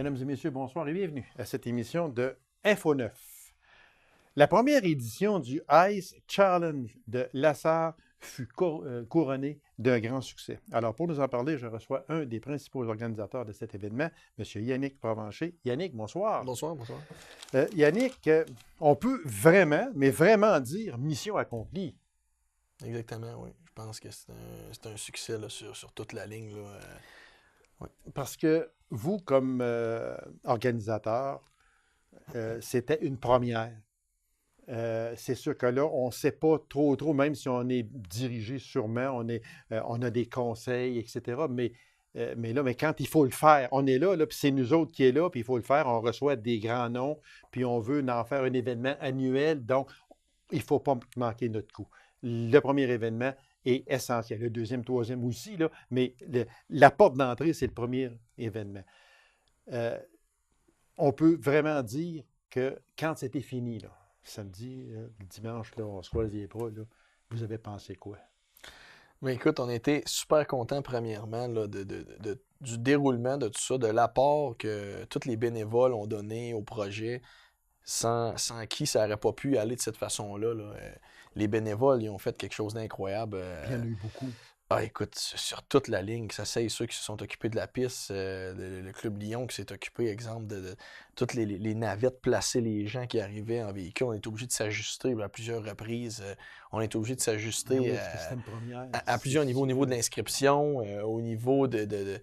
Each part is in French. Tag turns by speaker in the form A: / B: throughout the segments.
A: Mesdames et messieurs, bonsoir et bienvenue à cette émission de Info 9. La première édition du Ice Challenge de Lassar fut couronnée d'un grand succès. Alors, pour nous en parler, je reçois un des principaux organisateurs de cet événement, M. Yannick Provencher. Yannick, bonsoir.
B: Bonsoir, bonsoir.
A: Yannick, on peut vraiment, mais vraiment dire mission accomplie.
B: Exactement, oui. Je pense que c'est un succès là, sur toute la ligne. Là.
A: Oui. Parce que vous, comme organisateur, c'était une première. C'est sûr que là, on ne sait pas trop, même si on est dirigé sûrement, on a des conseils, etc. Mais quand il faut le faire, on est là puis c'est nous autres qui est là, puis il faut le faire, on reçoit des grands noms, puis on veut en faire un événement annuel, donc il ne faut pas manquer notre coup. Le premier événement est essentiel. Le deuxième, troisième aussi, là, mais la porte d'entrée, c'est le premier événement. On peut vraiment dire que quand c'était fini, là, samedi, le dimanche, là, on se croise les bras, là, vous avez pensé quoi?
B: Mais écoute, on était super contents, premièrement, là, du déroulement de tout ça, de l'apport que tous les bénévoles ont donné au projet, sans qui ça n'aurait pas pu aller de cette façon-là. Là. Les bénévoles, ils ont fait quelque chose d'incroyable.
A: Il y en a eu beaucoup.
B: Ah, écoute, sur toute la ligne, que ça c'est ceux qui se sont occupés de la piste, le Club Lyon qui s'est occupé, exemple, de toutes les navettes, placer les gens qui arrivaient en véhicule. On est obligé de s'ajuster à plusieurs reprises. On est obligé de s'ajuster à plusieurs niveaux. Au niveau de l'inscription, au niveau de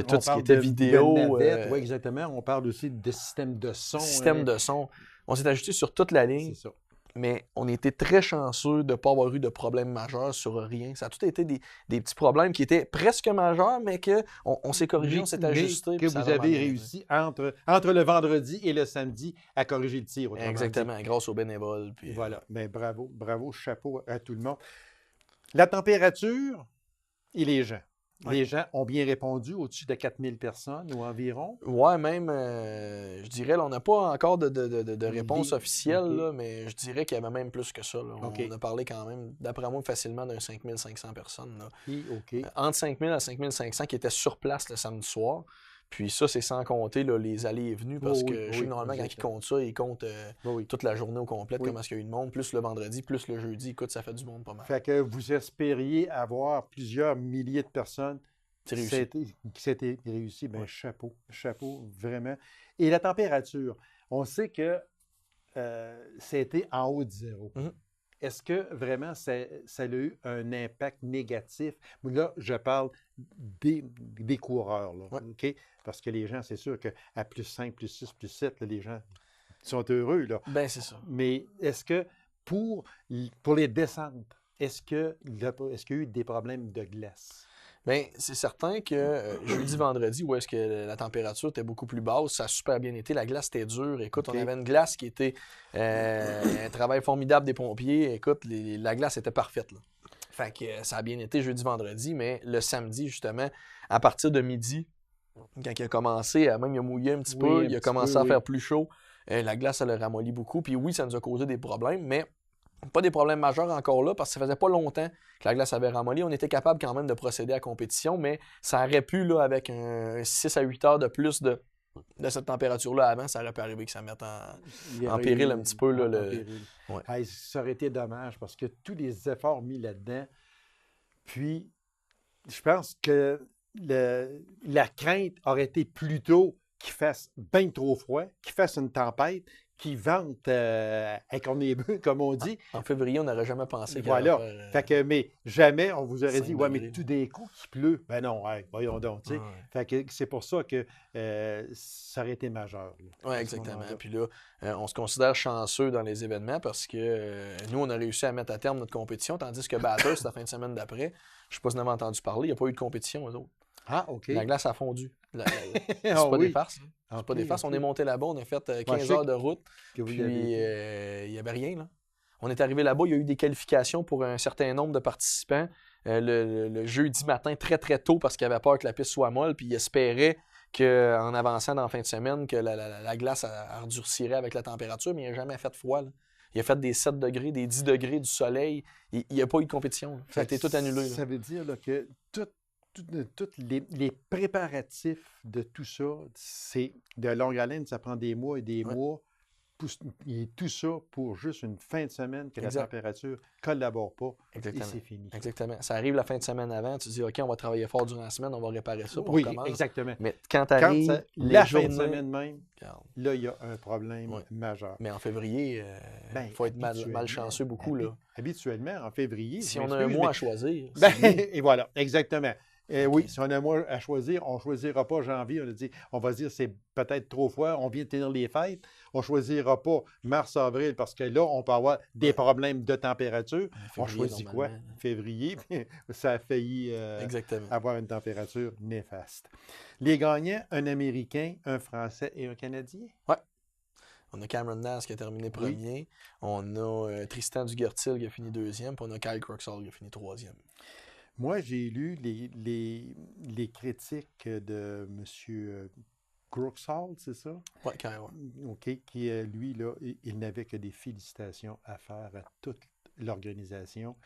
B: tout ce qui était vidéo.
A: Oui, exactement. On parle aussi de système de son.
B: Système de son. On s'est ajusté sur toute la ligne.
A: C'est ça.
B: Mais on était très chanceux de ne pas avoir eu de problèmes majeurs sur rien. Ça a tout été des petits problèmes qui étaient presque majeurs, mais qu'on s'est corrigé, on s'est ajusté.
A: Que vous avez réussi entre le vendredi et le samedi à corriger le tir.
B: Exactement, grâce aux bénévoles. Puis,
A: voilà. Mais bravo, chapeau à tout le monde. La température et les gens.
B: Ouais.
A: Les gens ont bien répondu, au-dessus de 4000 personnes ou environ.
B: Ouais, même, je dirais, là, on n'a pas encore de réponse officielle,
A: okay.
B: Là, mais je dirais qu'il y avait même plus que ça. Là.
A: Okay.
B: On a parlé quand même, d'après moi, facilement d'un 5500 personnes. Là.
A: Okay.
B: Entre 5000 à 5500 qui étaient sur place le samedi soir. Puis ça, c'est sans compter là, les allées et venues, parce que je sais que normalement, quand ils comptent ça, ils comptent toute la journée au complet, comment est-ce qu'il y a eu de monde, plus le vendredi, plus le jeudi. Écoute, ça fait du monde pas mal.
A: Fait que vous espériez avoir plusieurs milliers de personnes. C'était réussi. Ben, chapeau, vraiment. Et la température, on sait que c'était en haut de zéro.
B: Mm-hmm.
A: Est-ce que vraiment ça a eu un impact négatif? Là, je parle des coureurs, là,
B: ouais.
A: OK? Parce que les gens, c'est sûr qu'à plus 5, plus 6, plus 7, là, les gens sont heureux. Là.
B: Ben, c'est ça.
A: Mais est-ce que pour les descentes, est-ce qu'il y a eu des problèmes de glace?
B: Bien, c'est certain que jeudi, vendredi, où est-ce que la température était beaucoup plus basse, ça a super bien été. La glace était dure. Écoute, okay. On avait une glace qui était un travail formidable des pompiers. Écoute, la glace était parfaite. Là. Fait que ça a bien été jeudi, vendredi, mais le samedi, justement, à partir de midi, quand il a commencé, même il a mouillé un petit peu, il a commencé à faire plus chaud. La glace, elle a ramolli beaucoup. Puis oui, ça nous a causé des problèmes, mais pas des problèmes majeurs encore là, parce que ça faisait pas longtemps que la glace avait ramolli. On était capable quand même de procéder à la compétition, mais ça aurait pu, là, avec un 6 à 8 heures de plus de cette température-là avant, ça aurait pu arriver que ça mette en péril un petit peu. Là,
A: ouais. Hey, ça aurait été dommage, parce que tous les efforts mis là-dedans, puis je pense que la crainte aurait été plutôt qu'il fasse bien trop froid, qu'il fasse une tempête, qui vente avec un émeu, comme on dit.
B: En février, on n'aurait jamais pensé qu'il
A: voilà.
B: allait faire,
A: fait que, mais jamais on vous aurait dit, ouais,
B: degrés.
A: Mais tout d'un coup, qu'il pleut. Ben non, voyons donc.
B: Ouais.
A: Fait que c'est pour ça que ça aurait été majeur.
B: Oui, exactement. Puis là, on se considère chanceux dans les événements parce que nous, on a réussi à mettre à terme notre compétition, tandis que Bathurst, la fin de semaine d'après, je ne sais pas si vous en avez entendu parler, il n'y a pas eu de compétition, eux autres.
A: Ah, OK.
B: La glace a fondu. C'est pas des farces. C'est pas des farces. On est monté là-bas, on a fait 15 heures de route, puis il n'y avait rien. Là. On est arrivé là-bas, il y a eu des qualifications pour un certain nombre de participants le jeudi matin, très très tôt, parce qu'il avait peur que la piste soit molle, puis il espérait qu'en avançant dans la fin de semaine, que la glace endurcirait avec la température, mais il n'a jamais fait froid. Là. Il a fait des 7 degrés, des 10 degrés du soleil. Il n'y a pas eu de compétition. Ça a été tout annulé.
A: Ça veut dire là, que tous les préparatifs de tout ça, c'est de longue haleine, ça prend des mois et des mois. Et tout ça pour juste une fin de semaine que la température ne collabore pas.
B: Exactement.
A: Et c'est fini.
B: Exactement. Ça arrive la fin de semaine avant, tu dis OK, on va travailler fort durant la semaine, on va réparer ça, puis
A: oui,
B: on commence.
A: exactement.
B: Mais quand tu arrives
A: la fin de semaine même, là, il y a un problème majeur.
B: Mais en février, il faut être malchanceux beaucoup. Là.
A: Habituellement, en février.
B: Si on a un mois à choisir.
A: Et voilà, exactement. Oui, si on a un mois à choisir, on ne choisira pas janvier. On va dire c'est peut-être trop froid, on vient de tenir les fêtes. On ne choisira pas mars-avril parce que là, on peut avoir des problèmes de température. On choisit quoi? Février. Ça a failli avoir une température néfaste. Les gagnants, un Américain, un Français et un Canadien?
B: Oui. On a Cameron Nass qui a terminé premier. Oui. On a Tristan Duguertil qui a fini deuxième. Puis on a Kyle Crooksall qui a fini troisième.
A: Moi, j'ai lu les critiques de M. Crooksall, c'est ça?
B: Oui, carrément.
A: OK, qui, lui, là, il n'avait que des félicitations à faire à toute l'organisation.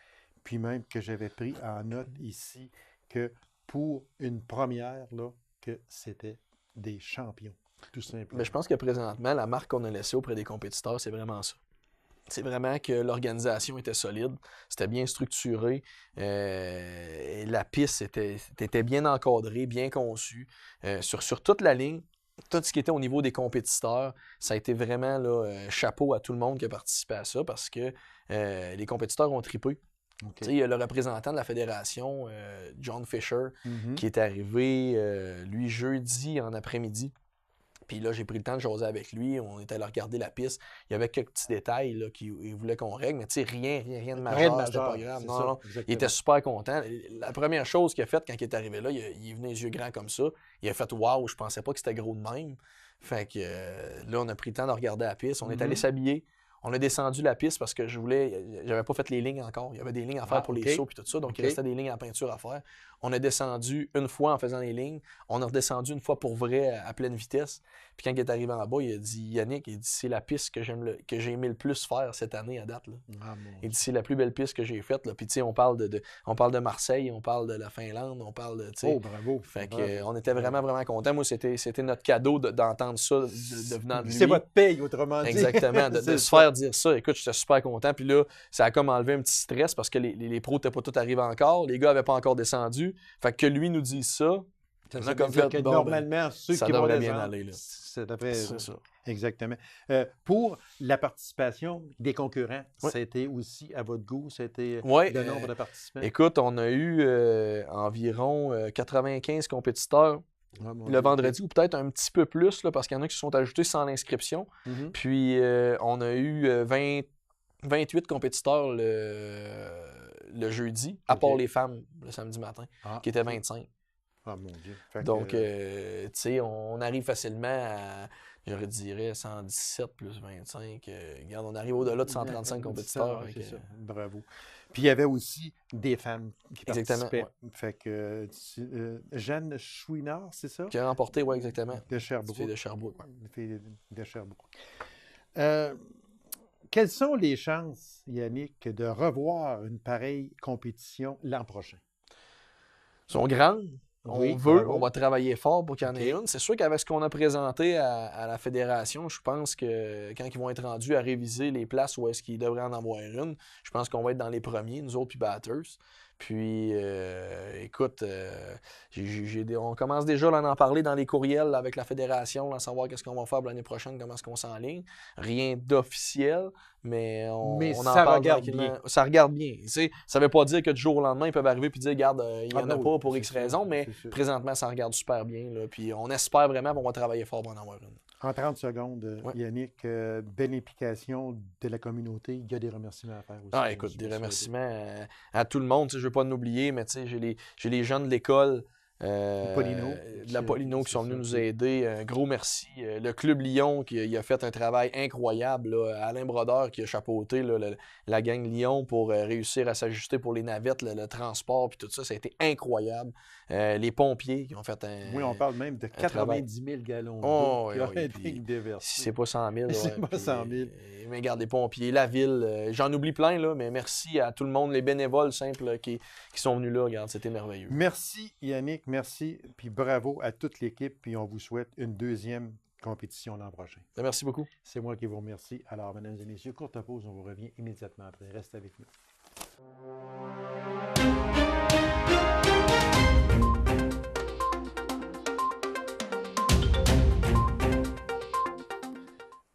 A: Puis même que j'avais pris en note ici que pour une première, là, que c'était des champions, tout simplement.
B: Mais je pense que présentement, la marque qu'on a laissée auprès des compétiteurs, c'est vraiment ça. C'est vraiment que l'organisation était solide, c'était bien structuré, la piste était bien encadrée, bien conçue. Sur toute la ligne, tout ce qui était au niveau des compétiteurs, ça a été vraiment là, chapeau à tout le monde qui a participé à ça parce que les compétiteurs ont trippé. Okay. Il y a le représentant de la fédération, John Fisher, qui est arrivé, lui, jeudi en après-midi. Puis là, j'ai pris le temps de jaser avec lui. On était allé regarder la piste. Il y avait quelques petits détails là, qu'il voulait qu'on règle, mais tu sais, rien de majeur, c'était pas grave. Non. Il était super content. La première chose qu'il a faite quand il est arrivé là, il est venu les yeux grands comme ça. Il a fait « Wow, je pensais pas que c'était gros de même ». Fait que là, on a pris le temps de regarder la piste. On est allé s'habiller. On a descendu la piste parce que j'avais pas fait les lignes encore. Il y avait des lignes à faire pour les sauts et tout ça. Donc, il restait des lignes en peinture à faire. On a descendu une fois en faisant les lignes. On a redescendu une fois pour vrai à pleine vitesse. Puis quand il est arrivé en bas, il a dit, Yannick, il dit, c'est la piste que j'ai aimé le plus faire cette année à date. Là. Il dit, c'est la plus belle piste que j'ai faite. Là. Puis tu sais, on parle de Marseille, on parle de la Finlande, on parle de...
A: Oh, bravo!
B: Fait que, on était vraiment, vraiment contents. Moi, c'était notre cadeau d'entendre ça de venant de lui.
A: C'est votre paye, autrement dit.
B: Exactement, de se faire dire ça. Écoute, j'étais super content. Puis là, ça a comme enlevé un petit stress parce que les pros n'étaient pas tous arrivés encore. Les gars n'avaient pas encore descendu. Fait que lui nous dise ça,
A: ça comme fait, que normalement, ceux
B: ça
A: qui vont
B: bien
A: descendre,
B: aller. Là.
A: C'est ça. Exactement. Pour la participation des concurrents, c'était aussi à votre goût? C'était le nombre de participants?
B: Écoute, on a eu environ 95 compétiteurs. Le vendredi, ou peut-être un petit peu plus, là, parce qu'il y en a qui se sont ajoutés sans l'inscription. Puis, on a eu 28 compétiteurs le jeudi, à part les femmes le samedi matin, qui étaient 25.
A: Ah, mon Dieu.
B: Donc, tu sais, on arrive facilement à, je dirais, 117 plus 25. Regarde, on arrive au-delà de 135 compétiteurs.
A: C'est ça. Bravo. Puis il y avait aussi des femmes qui participaient. Fait que Jeanne Chouinard, c'est ça?
B: Qui a remporté, oui, exactement.
A: De Sherbrooke.
B: Une fille de Sherbrooke.
A: Une fille de Sherbrooke. Quelles sont les chances, Yannick, de revoir une pareille compétition l'an prochain?
B: Elles sont grandes. On va travailler fort pour qu'il y en ait une. C'est sûr qu'avec ce qu'on a présenté à la fédération, je pense que quand ils vont être rendus à réviser les places où est-ce qu'ils devraient en avoir une, je pense qu'on va être dans les premiers, nous autres, puis Batters. Puis, écoute, on commence déjà à en parler dans les courriels avec la fédération, à savoir qu'est-ce qu'on va faire l'année prochaine, comment est-ce qu'on s'enligne. Rien d'officiel, mais on en parle
A: regarde bien.
B: Ça regarde bien. Ça ne veut pas dire que du jour au lendemain, ils peuvent arriver et dire, regarde, il n'y en a pas pour X raisons, mais présentement, ça regarde super bien. Là, puis on espère vraiment qu'on va travailler fort pour en avoir une.
A: En 30 secondes, Yannick, belle implication de la communauté. Il y a des remerciements à faire aussi.
B: Écoute, des remerciements à tout le monde. Je ne veux pas l'oublier, mais j'ai les jeunes de l'école
A: Polino.
B: de la Polino qui sont venus nous aider. Un gros merci. Le Club Lyon qui a fait un travail incroyable. Là. Alain Brodeur qui a chapeauté là, la gang Lyon pour réussir à s'ajuster pour les navettes, le transport puis tout ça. Ça a été incroyable. Les pompiers qui ont fait un.
A: Oui, on parle même de 90 000 gallons
B: d'eau
A: qui ont été déversés.
B: Si c'est pas 100 000.
A: C'est pas 100 000.
B: Mais regarde, les pompiers, la ville. J'en oublie plein, là, mais merci à tout le monde, les bénévoles simples là, qui sont venus là. Regarde, c'était merveilleux.
A: Merci Yannick, merci. Puis bravo à toute l'équipe. Puis on vous souhaite une deuxième compétition l'an prochain.
B: Merci beaucoup.
A: C'est moi qui vous remercie. Alors, mesdames et messieurs, courte pause, on vous revient immédiatement après. Restez avec nous.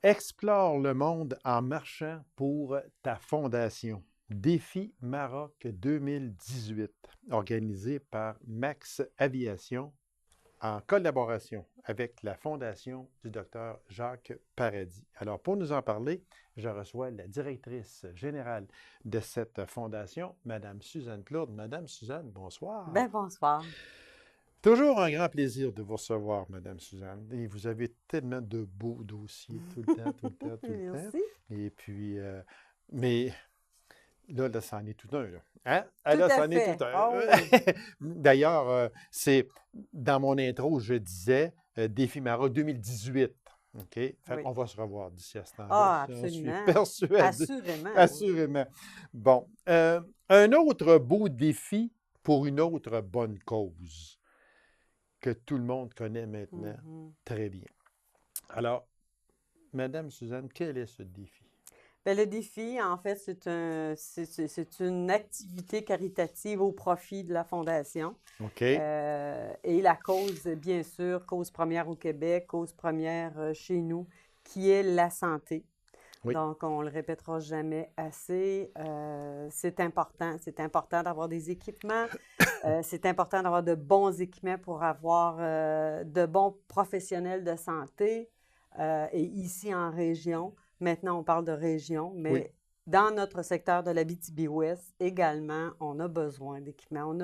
A: Explore le monde en marchant pour ta fondation. Défi Maroc 2018, organisé par Max Aviation en collaboration avec la Fondation du Dr Jacques Paradis. Alors, pour nous en parler, je reçois la directrice générale de cette fondation, Mme Suzanne Plourde. Madame Suzanne, bonsoir.
C: Bien, bonsoir.
A: Toujours un grand plaisir de vous recevoir, Madame Suzanne. Et vous avez tellement de beaux dossiers tout le temps, tout le temps, tout le temps. Et puis, mais là, c'en est tout un, là. Hein?
C: Tout
A: là,
C: à
A: c'en
C: fait.
A: est tout un.
C: Oh, oui.
A: D'ailleurs, c'est dans mon intro, je disais Défi Maroc 2018. OK? Fait qu'on va se revoir d'ici à ce temps-là.
C: Ah, absolument.
A: Je suis persuadé.
C: Assurément.
A: Assurément. Oui. Bon. Un autre beau défi pour une autre bonne cause que tout le monde connaît maintenant très bien. Alors, Madame Suzanne, quel est ce défi?
C: Bien, le défi, en fait, c'est une activité caritative au profit de la Fondation.
A: OK.
C: Et la cause, bien sûr, cause première au Québec, cause première chez nous, qui est la santé. Oui. Donc, on ne le répétera jamais assez. C'est important. C'est important d'avoir des équipements. C'est important d'avoir de bons équipements pour avoir de bons professionnels de santé. Et ici, en région, maintenant, on parle de région, mais dans notre secteur de l'Abitibi-Ouest, également, on a besoin d'équipements.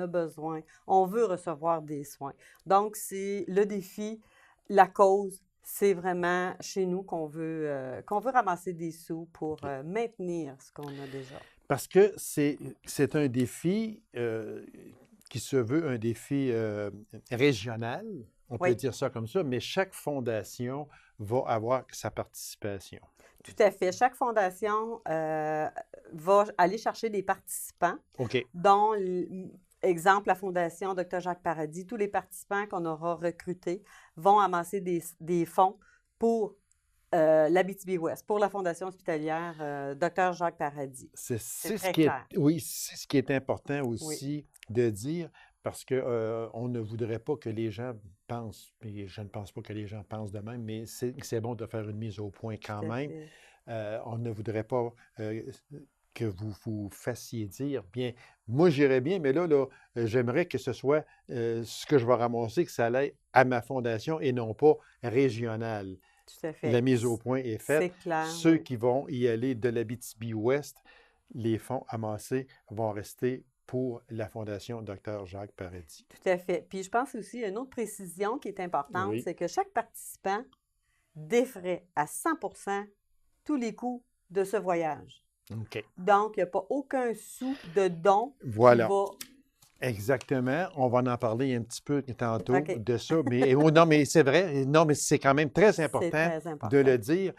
C: On veut recevoir des soins. Donc, c'est le défi, la cause. C'est vraiment chez nous qu'on veut ramasser des sous pour maintenir ce qu'on a déjà.
A: Parce que c'est un défi qui se veut un défi régional, on peut dire ça comme ça, mais chaque fondation va avoir sa participation.
C: Tout à fait. Chaque fondation va aller chercher des participants, dont, exemple, la Fondation Dr Jacques Paradis. Tous les participants qu'on aura recrutés vont amasser des fonds pour l'Abitibi-Ouest, pour la Fondation hospitalière Dr Jacques Paradis.
A: C'est ce qui est, oui, c'est ce qui est important aussi de dire, parce qu'on ne voudrait pas que les gens pensent, et je ne pense pas que les gens pensent de même, mais c'est bon de faire une mise au point quand même. On ne voudrait pas que vous vous fassiez dire, bien, moi j'irais bien, mais là j'aimerais que ce soit ce que je vais ramasser, que ça aille à ma fondation et non pas régional.
C: Tout à fait.
A: La mise au point est faite.
C: C'est clair.
A: Ceux qui vont y aller de l'Abitibi-Ouest, les fonds amassés vont rester pour la Fondation Dr Jacques Paradis.
C: Tout à fait. Puis je pense aussi, une autre précision qui est importante, c'est que chaque participant défraie à 100% tous les coûts de ce voyage.
A: OK.
C: Donc, il n'y a pas aucun sou de don qui va...
A: Exactement. On va en parler un petit peu tantôt de ça. Mais non, mais c'est vrai. Non, mais c'est quand même très important de le dire.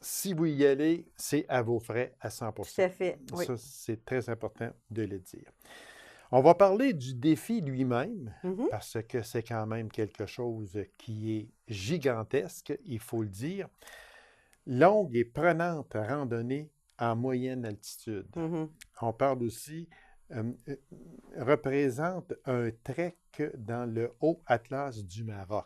A: Si vous y allez, c'est à vos frais à 100%.
C: Tout à fait, oui.
A: Ça, c'est très important de le dire. On va parler du défi lui-même, parce que c'est quand même quelque chose qui est gigantesque, il faut le dire. Longue et prenante randonnée en moyenne altitude. On parle aussi, représente un trek dans le haut Atlas du Maroc.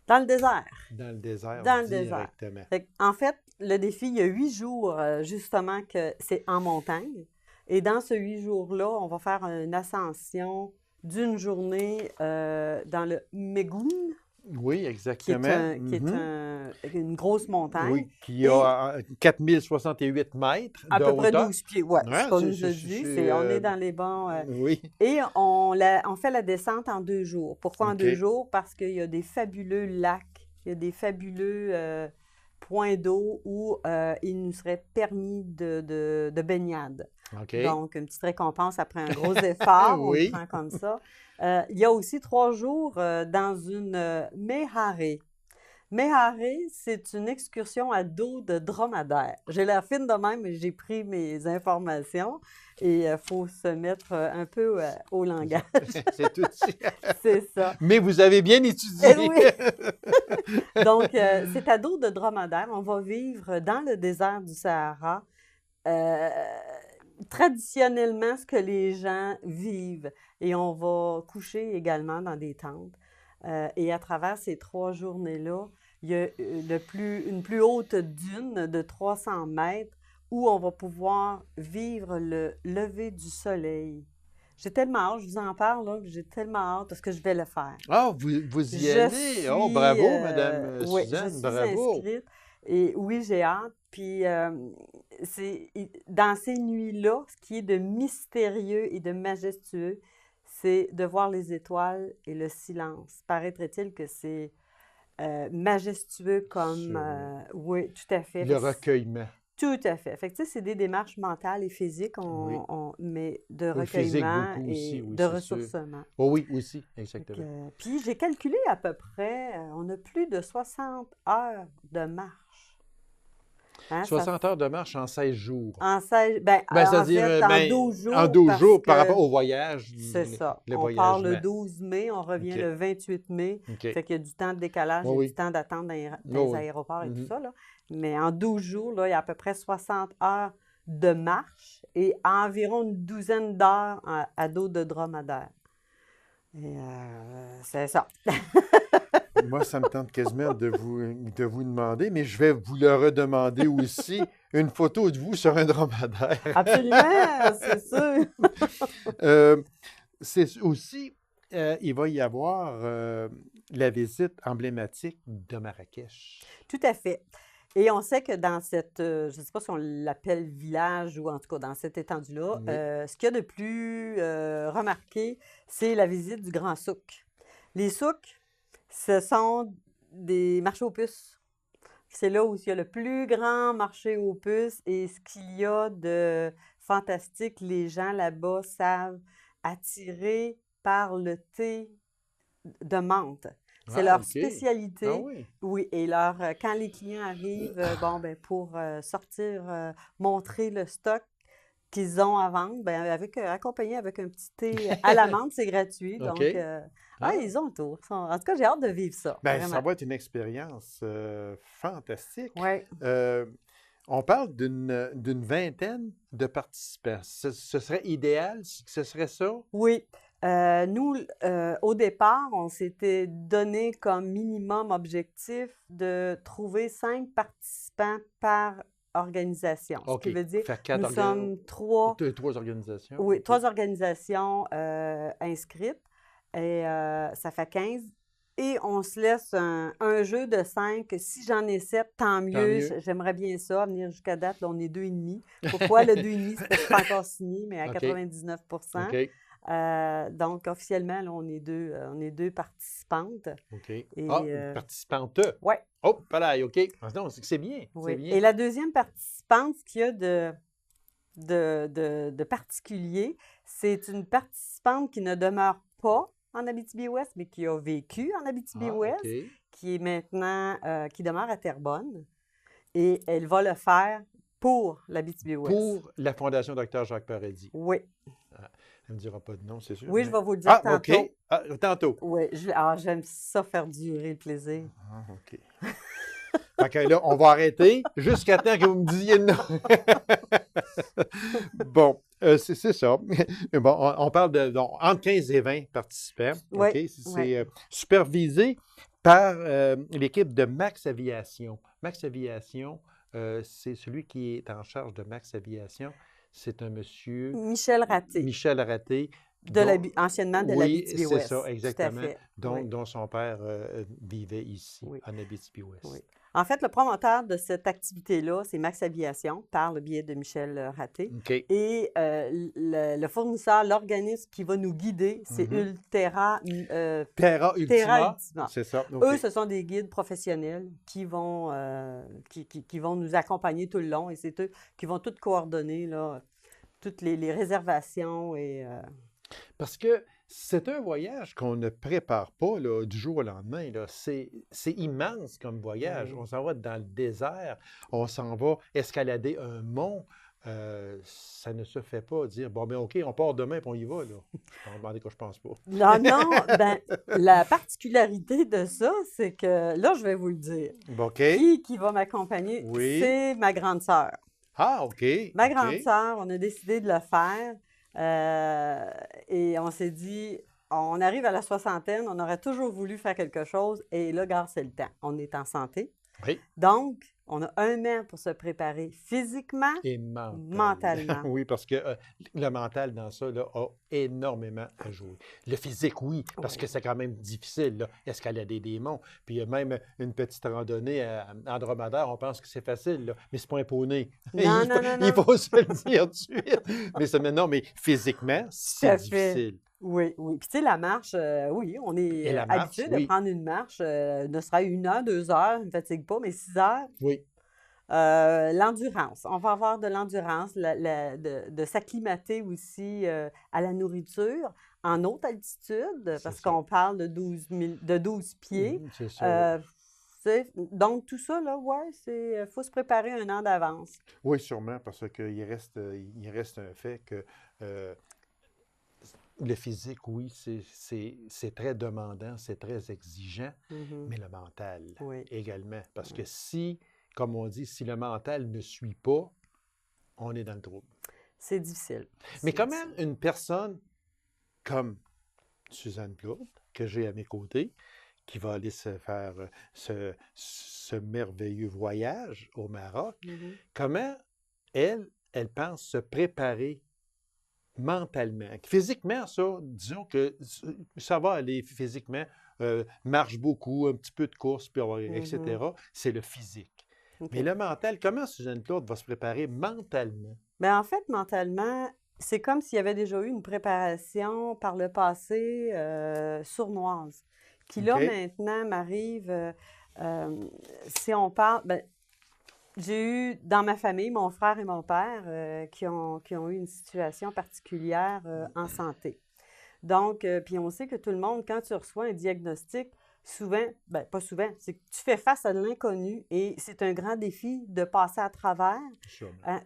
C: Dans le désert.
A: Dans le désert, directement.
C: En fait, le défi, il y a 8 jours, justement, que c'est en montagne. Et dans ce 8 jours-là, on va faire une ascension d'une journée dans le Mégoun.
A: Oui, exactement.
C: qui est une grosse montagne.
A: Oui, qui a 4068 mètres
C: à
A: de
C: peu près
A: hauteur.
C: 12 pieds. Oui,
A: Ouais,
C: c'est ce qu'on nous a dit. On est dans les bons...
A: Oui.
C: Et on fait la descente en 2 jours. Pourquoi en
A: OK.
C: 2 jours? Parce qu'il y a des fabuleux lacs, il y a des fabuleux points d'eau où il nous serait permis de baignade.
A: OK.
C: Donc, une petite récompense après un gros effort, on le
A: Oui.
C: prend comme ça. Il y a aussi 3 jours dans une mehari. Mehari, c'est une excursion à dos de dromadaire. J'ai l'air fine de même, mais j'ai pris mes informations et il faut se mettre un peu au langage.
A: C'est tout.
C: C'est ça.
A: Mais vous avez bien étudié.
C: Eh oui! Donc, c'est à dos de dromadaire. On va vivre dans le désert du Sahara. Traditionnellement, ce que les gens vivent. Et on va coucher également dans des tentes. Et à travers ces 3 journées-là, il y a une plus haute dune de 300 mètres où on va pouvoir vivre le lever du soleil. J'ai tellement hâte, je vous en parle, là, j'ai tellement hâte parce que je vais le faire.
A: Ah, vous y allez? Oh, bravo, Madame
C: oui,
A: Suzanne,
C: je suis
A: bravo.
C: inscrite. Et oui, j'ai hâte. Puis, dans ces nuits-là, ce qui est de mystérieux et de majestueux, c'est de voir les étoiles et le silence. Paraîtrait-il que c'est majestueux comme... oui, tout à fait.
A: Le recueillement.
C: Tout à fait. Fait que, tu sais, c'est des démarches mentales et physiques, mais de recueillement
A: beaucoup
C: et
A: aussi, oui,
C: de
A: c'est
C: ressourcement.
A: Oh, oui, aussi, exactement.
C: Puis j'ai calculé à peu près, on a plus de 60 heures de marche. Hein,
A: 60 heures de marche en 16 jours.
C: En 16, en
A: c'est-à-dire,
C: fait, en 12 jours.
A: En 12 jours par
C: que
A: rapport au voyage.
C: c'est ça.
A: Le
C: On part le
A: voyagement.
C: 12 mai, on revient
A: OK.
C: le 28 mai.
A: OK.
C: Fait qu'il y a du temps de décalage, il y a du temps d'attente dans les aéroports et tout ça. Là. Mais en 12 jours, là, il y a à peu près 60 heures de marche et environ une douzaine d'heures à dos de dromadaire. Et c'est ça.
A: Moi, ça me tente quasiment de vous demander, mais je vais vous le redemander aussi, une photo de vous sur un dromadaire.
C: Absolument, c'est sûr.
A: C'est aussi, il va y avoir la visite emblématique de Marrakech.
C: Tout à fait. Et on sait que dans cette, je ne sais pas si on l'appelle village ou en tout cas dans cette étendue-là, ce qu'il y a de plus remarqué, c'est la visite du Grand Souk. Les souks, ce sont des marchés aux puces. C'est là où il y a le plus grand marché aux puces et ce qu'il y a de fantastique, les gens là-bas savent attirer par le thé de menthe. C'est leur spécialité.
A: Ah oui.
C: Oui, et quand les clients arrivent, pour sortir, montrer le stock qu'ils ont à vendre, accompagné avec un petit thé à la menthe, c'est gratuit. Donc, ils ont le tour. En tout cas, j'ai hâte de vivre ça.
A: Ça va être une expérience fantastique.
C: Oui.
A: On parle d'une vingtaine de participants. Ce serait idéal, ce serait ça?
C: Oui. Nous, au départ, on s'était donné comme minimum objectif de trouver 5 participants par organisation. Ce qui veut dire que nous sommes 3
A: organisations.
C: Oui, 3 organisations inscrites. Et ça fait 15. Et on se laisse un jeu de 5. Si j'en ai 7, tant mieux. J'aimerais bien ça, venir jusqu'à date. Là, on est 2,5. Pourquoi le 2,5? C'est parce que c'est pas encore signé, mais à 99 donc, officiellement, là, on est deux participantes.
A: OK.
C: Et,
A: participantes?
C: Oui.
A: Oh, voilà, OK. Non, c'est bien.
C: Oui.
A: Bien.
C: Et la deuxième participante, ce qu'il y a de particulier, c'est une participante qui ne demeure pas en Abitibi-Ouest, mais qui a vécu en Abitibi-Ouest, qui est maintenant, qui demeure à Terrebonne. Et elle va le faire pour l'Abitibi-Ouest.
A: Pour la Fondation Dr. Jacques Paradis.
C: Oui.
A: Elle ne me dira pas de nom, c'est sûr.
C: Oui, je vais vous le dire tantôt.
A: OK. Tantôt.
C: Oui, j'aime ça faire durer le plaisir.
A: OK. OK, là, on va arrêter jusqu'à temps que vous me disiez non. Bon, c'est ça. Bon, on parle entre 15 et 20 participants.
C: Oui.
A: OK? C'est supervisé par l'équipe de Max Aviation. Max Aviation, c'est celui qui est en charge de Max Aviation. C'est un monsieur...
C: Michel Raté.
A: Michel Raté,
C: anciennement de
A: Oui,
C: l'Abitibi-Ouest.
A: c'est ça, exactement.
C: Tout à fait.
A: Dont son père vivait ici,
C: Oui.
A: en Abitibi-Ouest.
C: Oui. En fait, le promoteur de cette activité-là, c'est Max Aviation, par le biais de Michel Raté.
A: OK.
C: Et le fournisseur, l'organisme qui va nous guider, c'est Terra
A: Ultima.
C: Ultima.
A: C'est ça.
C: Eux, ce sont des guides professionnels qui vont nous accompagner tout le long et c'est eux qui vont tout coordonner, là, toutes les réservations et...
A: Parce que c'est un voyage qu'on ne prépare pas là, du jour au lendemain. Là. C'est immense comme voyage.
C: Oui.
A: On s'en va dans le désert, on s'en va escalader un mont. Ça ne se fait pas dire, bon, ben OK, on part demain et on y va. Là. Je pense pas.
C: Non, ben, la particularité de ça, c'est que, là, je vais vous le dire.
A: OK.
C: Qui va m'accompagner?
A: Oui.
C: C'est ma grande sœur.
A: Ah, OK.
C: Ma grande sœur, on a décidé de le faire et on s'est dit, on arrive à la soixantaine, on aurait toujours voulu faire quelque chose et là, gare, c'est le temps. On est en santé.
A: Oui.
C: Donc, on a un an pour se préparer physiquement
A: et
C: mentalement.
A: Oui, parce que le mental dans ça là, a énormément à jouer. Le physique, oui, parce que c'est quand même difficile, là, escalader des monts. Puis même une petite randonnée en dromadaire, on pense que c'est facile, là, mais c'est pas un poney.
C: Non,
A: il faut se le dire tout de suite. Mais physiquement, c'est difficile.
C: Oui, oui. Puis, tu sais, la marche, oui, on est habitué de prendre une marche, ne serait 1 heure, 2 heures, ça ne fatigue pas, mais 6 heures.
A: Oui.
C: L'endurance. On va avoir de l'endurance, de s'acclimater aussi à la nourriture en haute altitude, parce qu'on parle de 12 pieds.
A: C'est ça.
C: Donc, tout ça, là, ouais, il faut se préparer 1 an d'avance.
A: Oui, sûrement, parce qu'il reste un fait que le physique, oui, c'est très demandant, c'est très exigeant, mais le mental également. Parce que si, comme on dit, si le mental ne suit pas, on est dans le trouble.
C: C'est difficile.
A: Mais quand même, une personne comme Suzanne Plourde, que j'ai à mes côtés, qui va aller se faire ce merveilleux voyage au Maroc, comment elle pense se préparer mentalement. Physiquement, ça, disons que ça va aller physiquement, marche beaucoup, un petit peu de course, puis etc. C'est le physique. Mais le mental, comment Suzanne Plourde va se préparer mentalement?
C: Bien, en fait, mentalement, c'est comme s'il y avait déjà eu une préparation par le passé sournoise, qui là, maintenant, m'arrive, si on parle... Ben, j'ai eu dans ma famille mon frère et mon père qui ont eu une situation particulière en santé. Donc, puis on sait que tout le monde, quand tu reçois un diagnostic, souvent, ben pas souvent, c'est que tu fais face à l'inconnu et c'est un grand défi de passer à travers.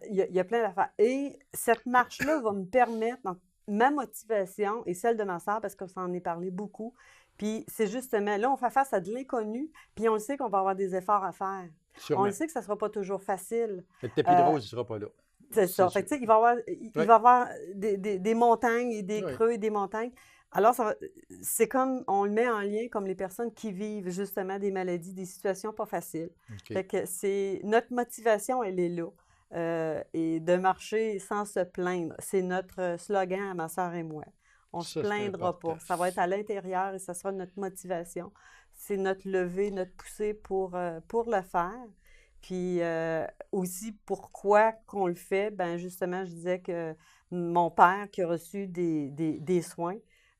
C: Il y a plein d'affaires. Et cette marche-là va me permettre, donc, ma motivation et celle de ma sœur, parce qu'on s'en est parlé beaucoup, puis c'est justement, là, on fait face à de l'inconnu, puis on le sait qu'on va avoir des efforts à faire. Sûrement. On le sait que ça ne sera pas toujours facile.
A: Le tapis de rose, il ne sera pas là.
C: C'est ça. Fait que, tu sais, il va y avoir des montagnes et des creux et des montagnes. Alors, c'est comme, on le met en lien comme les personnes qui vivent justement des maladies, des situations pas faciles. Fait que notre motivation, elle est là. Et de marcher sans se plaindre. C'est notre slogan à ma sœur et moi. On ne se plaindra pas. Ça va être à l'intérieur et ça sera notre motivation. C'est notre levée, notre poussée pour le faire. Puis aussi, pourquoi qu'on le fait? Bien, justement, je disais que mon père qui a reçu des soins,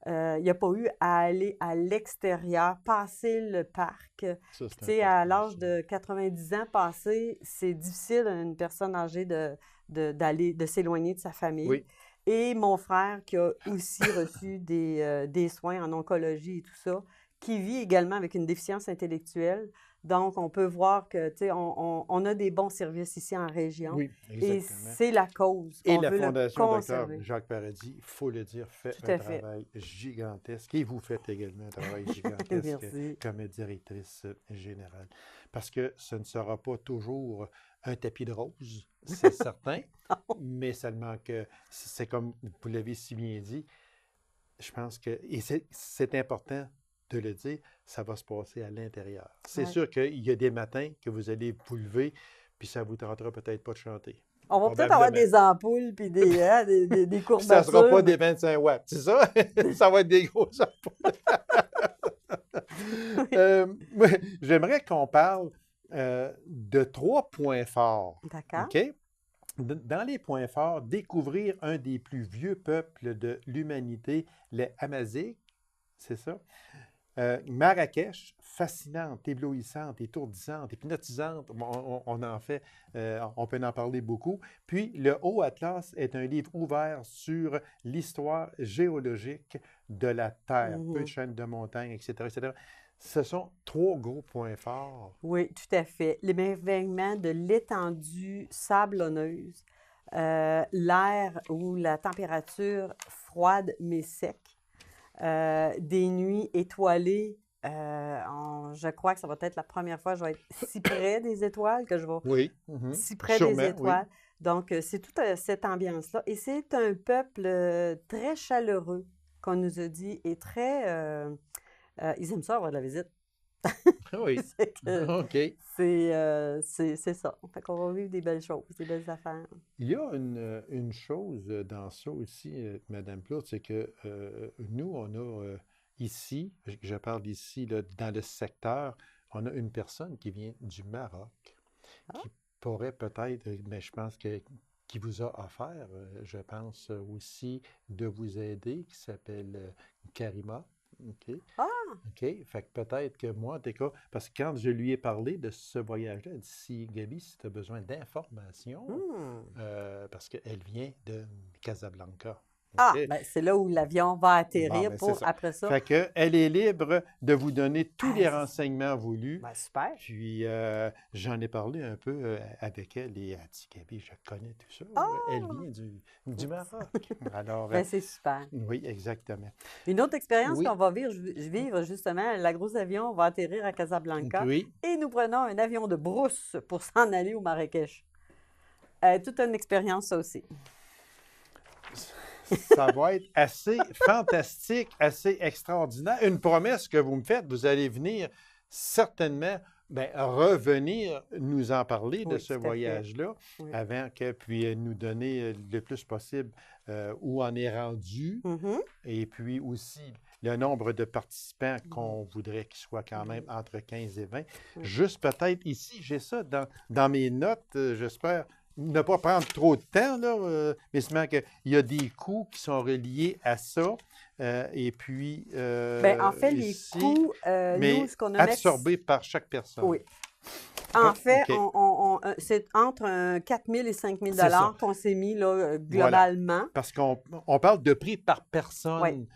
C: il n'a pas eu à aller à l'extérieur, passer le parc. Tu sais, à l'âge de 90 ans passé, c'est difficile à une personne âgée de s'éloigner de sa famille.
A: Oui.
C: Et mon frère qui a aussi reçu des soins en oncologie et tout ça, qui vit également avec une déficience intellectuelle. Donc, on peut voir que, tu sais, on a des bons services ici en région.
A: Oui, exactement.
C: Et c'est la cause.
A: Et la Fondation Dr Jacques Paradis, il faut le dire, fait un travail gigantesque. Et vous faites également un travail gigantesque comme directrice générale. Parce que ce ne sera pas toujours un tapis de rose, c'est certain, mais seulement que c'est comme vous l'avez si bien dit, je pense que, et c'est important de le dire, ça va se passer à l'intérieur. C'est sûr qu'il y a des matins que vous allez vous lever, puis ça ne vous tentera peut-être pas de chanter.
C: On va peut-être avoir des ampoules puis des courbatures.
A: Ça ne sera pas des 25 watts, c'est ça? Ça va être des grosses ampoules. J'aimerais qu'on parle de 3 points forts.
C: D'accord.
A: OK? Dans les points forts, découvrir un des plus vieux peuples de l'humanité, les Amaziques, c'est ça? Marrakech, fascinante, éblouissante, étourdissante, hypnotisante. On en fait, on peut en parler beaucoup. Puis, le Haut Atlas est un livre ouvert sur l'histoire géologique de la Terre, peu de chaînes de montagnes, etc., etc. Ce sont 3 gros points forts.
C: Oui, tout à fait. L'émerveillement de l'étendue sablonneuse, l'air ou la température froide mais sec, des nuits étoilées. Je crois que ça va être la première fois que je vais être si près des étoiles, que je vais si près
A: Sûrement,
C: des étoiles.
A: Oui.
C: Donc, c'est toute cette ambiance-là. Et c'est un peuple très chaleureux qu'on nous a dit et très... ils aiment ça avoir de la visite.
A: Oui. OK.
C: C'est ça. Fait qu'on va vivre des belles choses, des belles affaires.
A: Il y a une chose dans ça aussi, Mme Plourde, c'est que nous, on a ici, je parle d'ici, dans le secteur, on a une personne qui vient du Maroc, qui pourrait peut-être, mais je pense qui vous a offert, je pense aussi, de vous aider, qui s'appelle Karima. OK. OK. Fait que peut-être que moi, en tout cas, parce que quand je lui ai parlé de ce voyage-là, elle dit si, Gaby, si tu as besoin d'informations, parce qu'elle vient de Casablanca.
C: Okay? Ben c'est là où l'avion va atterrir après ça.
A: Fait qu'elle est libre de vous donner tous les renseignements voulus.
C: Ben super.
A: Puis, j'en ai parlé un peu avec elle et elle a dit, Gaby, je connais tout ça. Elle vient du Maroc. Alors,
C: ben, c'est super.
A: Oui, exactement.
C: Une autre expérience qu'on va vivre, justement, la grosse avion va atterrir à Casablanca et nous prenons un avion de brousse pour s'en aller au Marrakech. Toute une expérience, ça aussi.
A: Ça va être assez fantastique, assez extraordinaire. Une promesse que vous me faites, vous allez venir certainement revenir nous en parler de ce voyage-là avant que puis nous donner le plus possible où on est rendu et puis aussi le nombre de participants qu'on voudrait qu'il soit quand même entre 15 et 20. Juste peut-être ici, j'ai ça dans mes notes, j'espère ne pas prendre trop de temps, là, mais seulement qu'il y a des coûts qui sont reliés à ça. Et puis,
C: en fait, les coûts, nous, ce qu'on a
A: absorbés par chaque personne.
C: Oui. En fait, c'est entre 4 000 et 5 000 qu'on s'est mis là, globalement.
A: Voilà. Parce qu'on parle de prix par personne.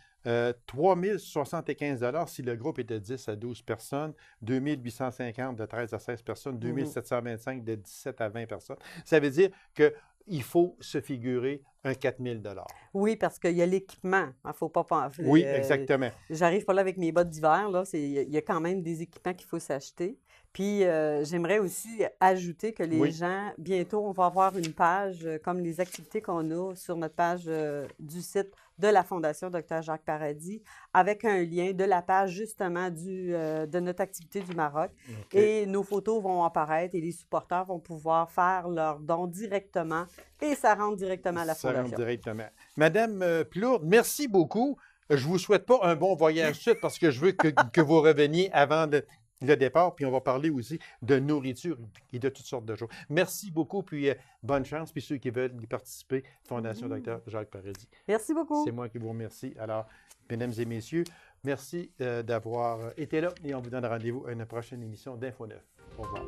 A: 3 075 si le groupe est de 10 à 12 personnes, 2 850 de 13 à 16 personnes, 2 725 de 17 à 20 personnes. Ça veut dire qu'il faut se figurer un 4 000
C: Oui, parce qu'il y a l'équipement. Il ne faut pas penser.
A: Oui, exactement.
C: J'arrive pas là avec mes bottes d'hiver. Il y a quand même des équipements qu'il faut s'acheter. Puis, j'aimerais aussi ajouter que les gens, bientôt, on va avoir une page, comme les activités qu'on a sur notre page du site de la Fondation Dr Jacques Paradis, avec un lien de la page, justement, de notre activité du Maroc. Et nos photos vont apparaître et les supporters vont pouvoir faire leurs dons directement et ça rentre directement à la Fondation.
A: Ça rentre directement. Madame Plourde, merci beaucoup. Je ne vous souhaite pas un bon voyage suite parce que je veux que vous reveniez avant le départ, puis on va parler aussi de nourriture et de toutes sortes de choses. Merci beaucoup, puis bonne chance, puis ceux qui veulent y participer, Fondation Dr Jacques Paradis.
C: Merci beaucoup.
A: C'est moi qui vous remercie. Alors, mesdames et messieurs, merci d'avoir été là et on vous donne rendez-vous à une prochaine émission d'Info 9. Au revoir.